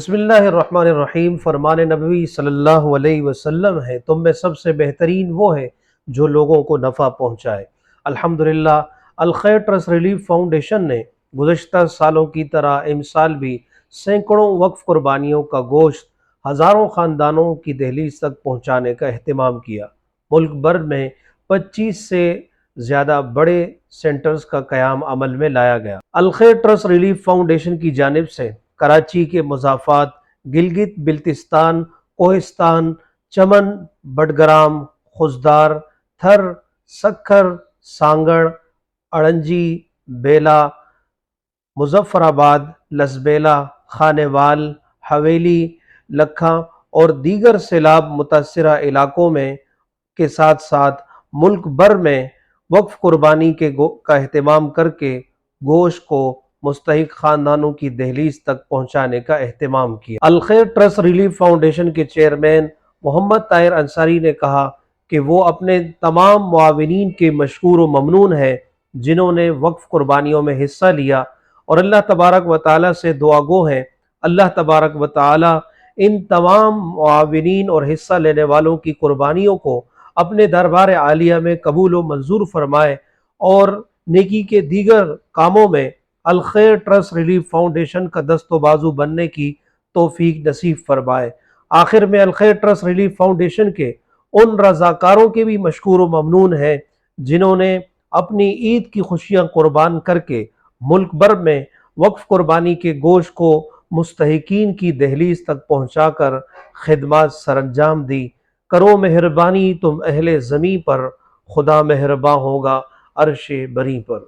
بسم اللہ الرحمن الرحیم۔ فرمان نبوی صلی اللہ علیہ وسلم ہے، تم میں سب سے بہترین وہ ہے جو لوگوں کو نفع پہنچائے۔ الحمدللہ الخیر ٹرسٹ ریلیف فاؤنڈیشن نے گزشتہ سالوں کی طرح امسال بھی سینکڑوں وقف قربانیوں کا گوشت ہزاروں خاندانوں کی دہلیز تک پہنچانے کا اہتمام کیا۔ ملک بھر میں 25 سے زیادہ بڑے سینٹرز کا قیام عمل میں لایا گیا۔ الخیر ٹرسٹ ریلیف فاؤنڈیشن کی جانب سے کراچی کے مضافات، گلگت بلتستان، کوہستان، چمن، بٹگرام، خضدار، تھر، سکھر، سانگڑ، اڑنجی، بیلا، مظفر آباد، لسبیلا، خانیوال، حویلی، لکھا اور دیگر سیلاب متاثرہ علاقوں میں کے ساتھ ساتھ ملک بھر میں وقف قربانی کا اہتمام کر کے گوشت کو مستحق خاندانوں کی دہلیز تک پہنچانے کا اہتمام کیا۔ الخیر ٹرسٹ ریلیف فاؤنڈیشن کے چیئرمین محمد طاہر انصاری نے کہا کہ وہ اپنے تمام معاونین کے مشکور و ممنون ہیں جنہوں نے وقف قربانیوں میں حصہ لیا، اور اللہ تبارک و تعالیٰ سے دعا گو ہیں اللہ تبارک و تعالیٰ ان تمام معاونین اور حصہ لینے والوں کی قربانیوں کو اپنے دربار عالیہ میں قبول و منظور فرمائے اور نیکی کے دیگر کاموں میں الخیر ٹرسٹ ریلیف فاؤنڈیشن کا دست و بازو بننے کی توفیق نصیب فرمائے۔ آخر میں الخیر ٹرسٹ ریلیف فاؤنڈیشن کے ان رضاکاروں کے بھی مشکور و ممنون ہیں جنہوں نے اپنی عید کی خوشیاں قربان کر کے ملک بھر میں وقف قربانی کے گوشت کو مستحقین کی دہلیز تک پہنچا کر خدمات سر انجام دی۔ کرو مہربانی تم اہل زمیں پر، خدا مہرباں ہوگا عرش بری پر۔